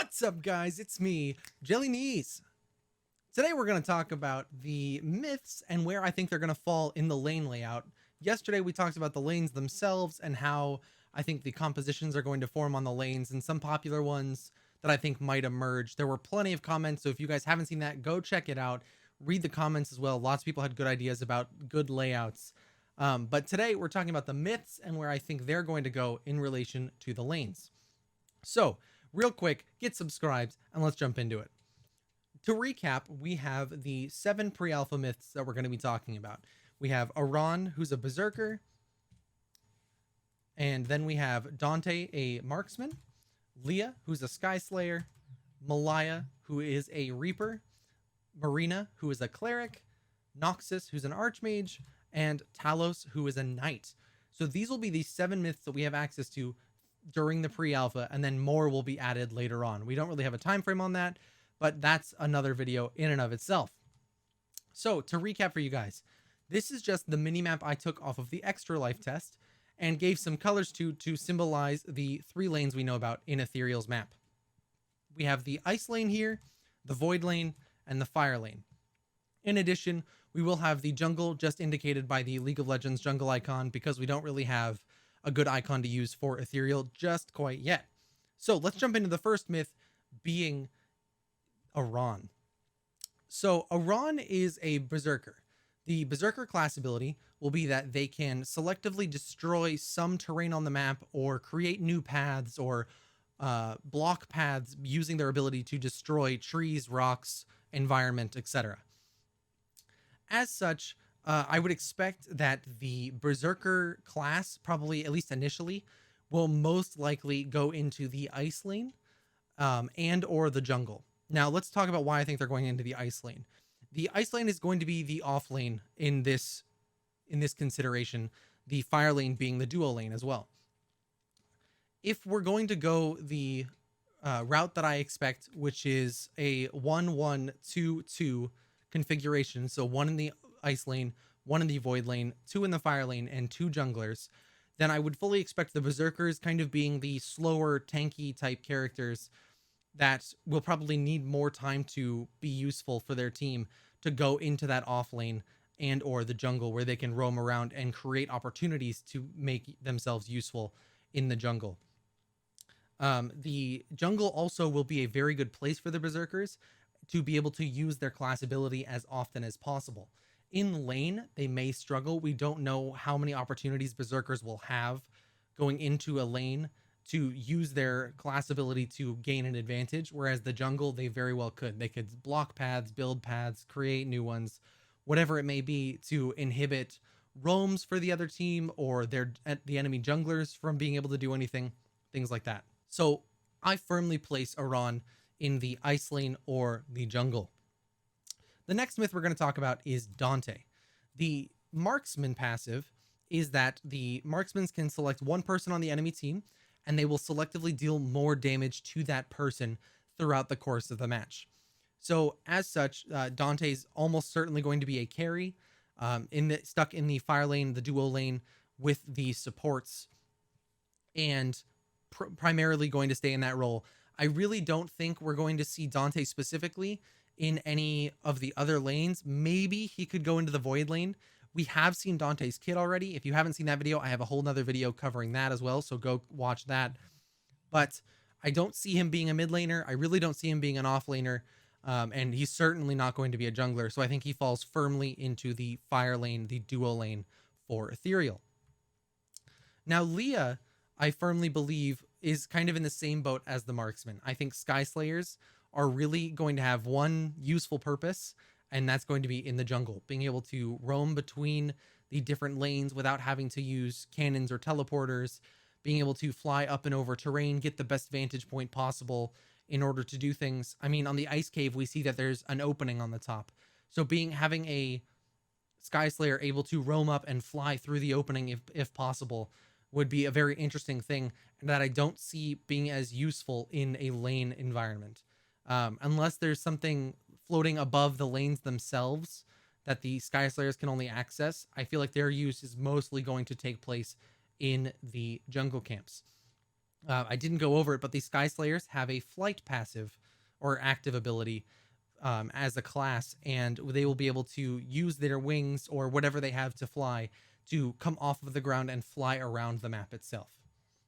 What's up, guys? It's me, JellyKnees. Today we're going to talk about the myths and where I think they're going to fall in the lane layout. Yesterday we talked about the lanes themselves and how I think the compositions are going to form on the lanes and some popular ones that I think might emerge. There were plenty of comments, so if you guys haven't seen that, go check it out. Read the comments as well. Lots of people had good ideas about good layouts. But today we're talking about the myths and where I think they're going to go in relation to the lanes. So, real quick, get subscribed and let's jump into it. To recap, we have the 7 pre-alpha myths that we're going to be talking about. We have Arawn, who's a berserker, and then we have Dante, a marksman, Lea, who's a sky slayer, Malaia, who is a reaper, Marina, who is a cleric, Noxus, who's an archmage, and Talos, who is a knight. So these will be the 7 myths that we have access to during the pre-alpha, and then more will be added later on. We don't really have a time frame on that, but that's another video in and of itself. So to recap for you guys, this is just the mini map I took off of the extra life test and gave some colors to symbolize the 3 lanes we know about in Ethereal's map. We have the ice lane here, the void lane, and the fire lane. In addition, we will have the jungle just indicated by the League of Legends jungle icon because we don't really have a good icon to use for Ethereal just quite yet. So let's jump into the first myth, being Arawn. So Arawn is a berserker. The berserker class ability will be that they can selectively destroy some terrain on the map or create new paths or block paths using their ability to destroy trees, rocks, environment, etc. As such, I would expect that the berserker class, probably at least initially, will most likely go into the ice lane and or the jungle. Now let's talk about why I think they're going into the ice lane. The ice lane is going to be the off lane in this consideration, the fire lane being the duo lane as well. If we're going to go the route that I expect, which is a 1-1-2-2 configuration, so 1 in the ice lane, 1 in the void lane, 2 in the fire lane, and 2 junglers, then I would fully expect the berserkers kind of being the slower, tanky type characters that will probably need more time to be useful for their team to go into that off lane and or the jungle where they can roam around and create opportunities to make themselves useful in the jungle. The jungle also will be a very good place for the berserkers to be able to use their class ability as often as possible. In lane, they may struggle. We don't know how many opportunities berserkers will have going into a lane to use their class ability to gain an advantage, whereas the jungle, they very well could. They could block paths, build paths, create new ones, whatever it may be, to inhibit roams for the other team or the enemy junglers from being able to do anything, things like that. So I firmly place Arawn in the ice lane or the jungle. The next myth we're going to talk about is Dante. The marksman passive is that the marksmen can select one person on the enemy team and they will selectively deal more damage to that person throughout the course of the match. So as such, Dante's almost certainly going to be a carry stuck in the fire lane, the duo lane with the supports, and primarily going to stay in that role. I really don't think we're going to see Dante specifically in any of the other lanes. Maybe he could go into the void lane. We have seen Dante's kit already. If you haven't seen that video, I have a whole nother video covering that as well, so go watch that. But I don't see him being a mid laner. I really don't see him being an off laner, and he's certainly not going to be a jungler, so I think he falls firmly into the fire lane, the duo lane for Ethereal. Now Lea, I firmly believe, is kind of in the same boat as the marksman. I think Sky Slayers are really going to have one useful purpose, and that's going to be in the jungle, being able to roam between the different lanes without having to use cannons or teleporters, being able to fly up and over terrain, get the best vantage point possible in order to do things. I mean, on the ice cave, we see that there's an opening on the top. So having a Sky Slayer able to roam up and fly through the opening if possible would be a very interesting thing that I don't see being as useful in a lane environment. Unless there's something floating above the lanes themselves that the Sky Slayers can only access, I feel like their use is mostly going to take place in the jungle camps. I didn't go over it, but the Sky Slayers have a flight passive or active ability as a class, and they will be able to use their wings or whatever they have to fly to come off of the ground and fly around the map itself.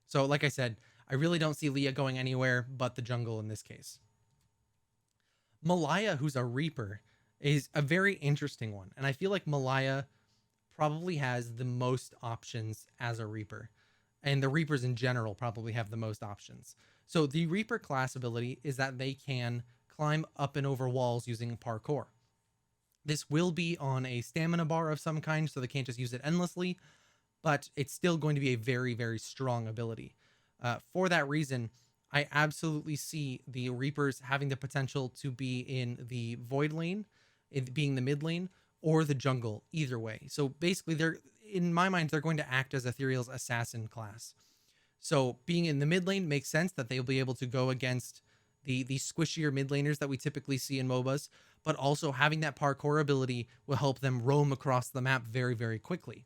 So, like I said, I really don't see Lea going anywhere but the jungle in this case. Malaia, who's a Reaper, is a very interesting one, and I feel like Malaia probably has the most options as a Reaper, and the Reapers in general probably have the most options. So the Reaper class ability is that they can climb up and over walls using parkour. This will be on a stamina bar of some kind, so they can't just use it endlessly, but it's still going to be a very, very strong ability. For that reason, I absolutely see the Reapers having the potential to be in the Void lane, it being the mid lane, or the jungle, either way. So basically, they're, in my mind, they're going to act as Ethereal's assassin class. So being in the mid lane makes sense that they'll be able to go against the squishier mid laners that we typically see in MOBAs, but also having that parkour ability will help them roam across the map very, very quickly.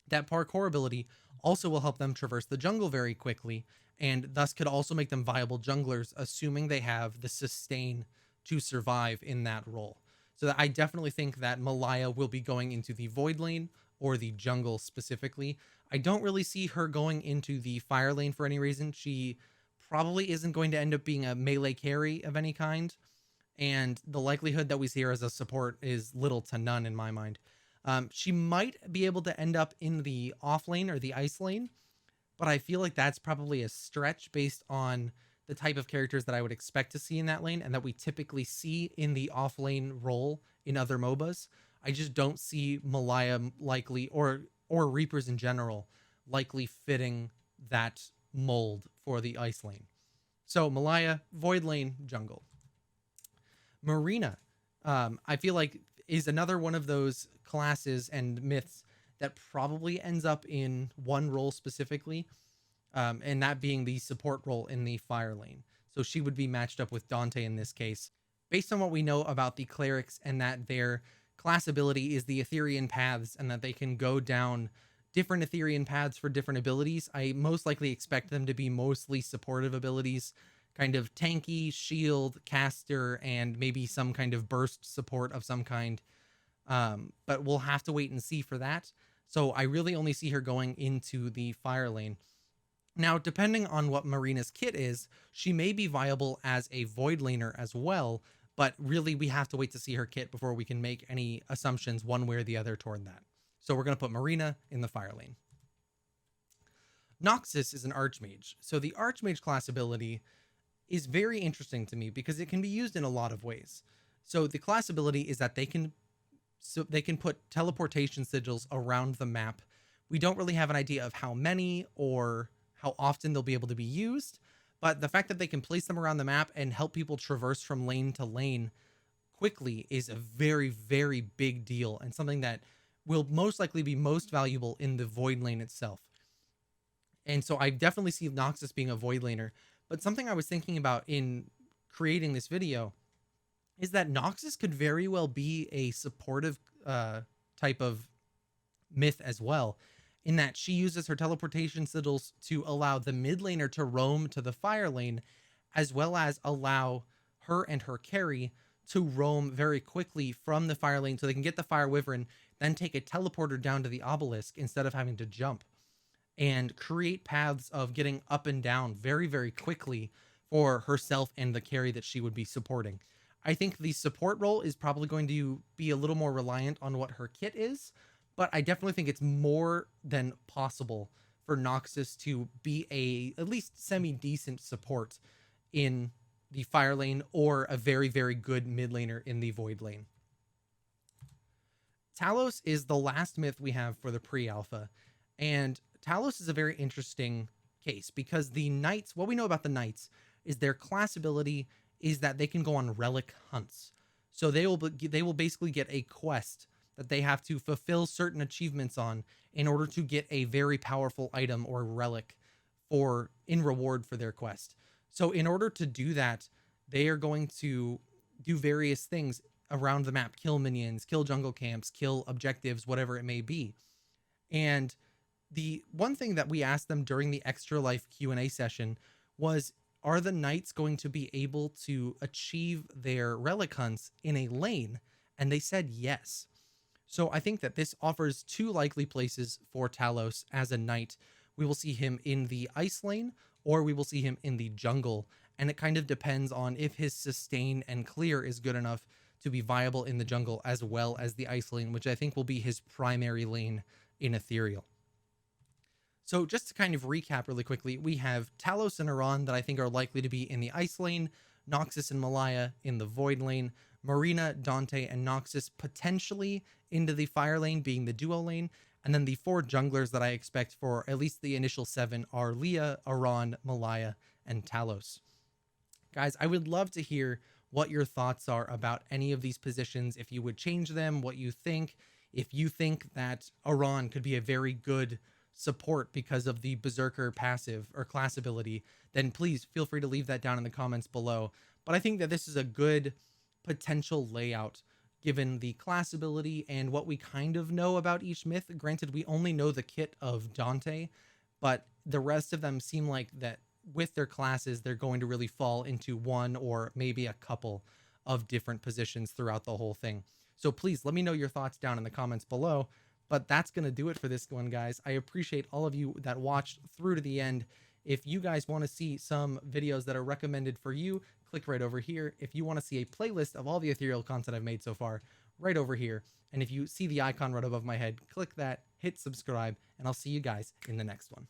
That parkour ability also will help them traverse the jungle very quickly, and thus could also make them viable junglers, assuming they have the sustain to survive in that role. So I definitely think that Malaia will be going into the Void lane or the jungle specifically. I don't really see her going into the Fire lane for any reason. She probably isn't going to end up being a melee carry of any kind, and the likelihood that we see her as a support is little to none in my mind. She might be able to end up in the off lane or the ice lane, but I feel like that's probably a stretch based on the type of characters that I would expect to see in that lane and that we typically see in the off lane role in other MOBAs. I just don't see Malaia likely, or Reapers in general, likely fitting that mold for the ice lane. So Malaia, Void lane, jungle. Marina, I feel like is another one of those classes and myths that probably ends up in one role specifically, and that being the support role in the fire lane. So she would be matched up with Dante in this case. Based on what we know about the clerics and that their class ability is the Etherean paths and that they can go down different Etherean paths for different abilities, I most likely expect them to be mostly supportive abilities, kind of tanky, shield, caster, and maybe some kind of burst support of some kind. But we'll have to wait and see for that. So I really only see her going into the fire lane. Now, depending on what Marina's kit is, she may be viable as a void laner as well, but really we have to wait to see her kit before we can make any assumptions one way or the other toward that. So we're going to put Marina in the fire lane. Noxus is an Archmage. So the Archmage class ability is very interesting to me because it can be used in a lot of ways. So the class ability is that they can put teleportation sigils around the map. We don't really have an idea of how many or how often they'll be able to be used, but the fact that they can place them around the map and help people traverse from lane to lane quickly is a very, very big deal and something that will most likely be most valuable in the void lane itself. And so I definitely see Noxus being a void laner, but something I was thinking about in creating this video is that Noxus could very well be a supportive type of myth as well, in that she uses her teleportation sigils to allow the mid laner to roam to the fire lane, as well as allow her and her carry to roam very quickly from the fire lane so they can get the fire wyvern, then take a teleporter down to the obelisk instead of having to jump, and create paths of getting up and down very, very quickly for herself and the carry that she would be supporting. I think the support role is probably going to be a little more reliant on what her kit is, but I definitely think it's more than possible for Noxus to be a at least semi-decent support in the fire lane or a very, very good mid laner in the void lane. Talos is the last myth we have for the pre-alpha, and Talos is a very interesting case because the knights, what we know about the knights is their class ability is that they can go on relic hunts. So they will basically get a quest that they have to fulfill certain achievements on in order to get a very powerful item or relic for in reward for their quest. So in order to do that, they are going to do various things around the map, kill minions, kill jungle camps, kill objectives, whatever it may be. And The one thing that we asked them during the Extra Life Q&A session was, are the knights going to be able to achieve their relic hunts in a lane? And they said yes. So I think that this offers two likely places for Talos as a knight. We will see him in the ice lane, or we will see him in the jungle. And it kind of depends on if his sustain and clear is good enough to be viable in the jungle as well as the ice lane, which I think will be his primary lane in Ethereal. So just to kind of recap really quickly, we have Talos and Arawn that I think are likely to be in the ice lane, Noxus and Malaia in the void lane, Marina, Dante, and Noxus potentially into the fire lane being the duo lane, and then the four junglers that I expect for at least the initial 7 are Lea, Arawn, Malaia, and Talos. Guys, I would love to hear what your thoughts are about any of these positions, if you would change them, what you think, if you think that Arawn could be a very good support because of the Berserker passive or class ability, then please feel free to leave that down in the comments below. But I think that this is a good potential layout given the class ability and what we kind of know about each myth. Granted, we only know the kit of Dante, but the rest of them seem like that with their classes, they're going to really fall into one or maybe a couple of different positions throughout the whole thing. So please let me know your thoughts down in the comments below. But that's going to do it for this one, guys. I appreciate all of you that watched through to the end. If you guys want to see some videos that are recommended for you, click right over here. If you want to see a playlist of all the ethereal content I've made so far, right over here. And if you see the icon right above my head, click that, hit subscribe, and I'll see you guys in the next one.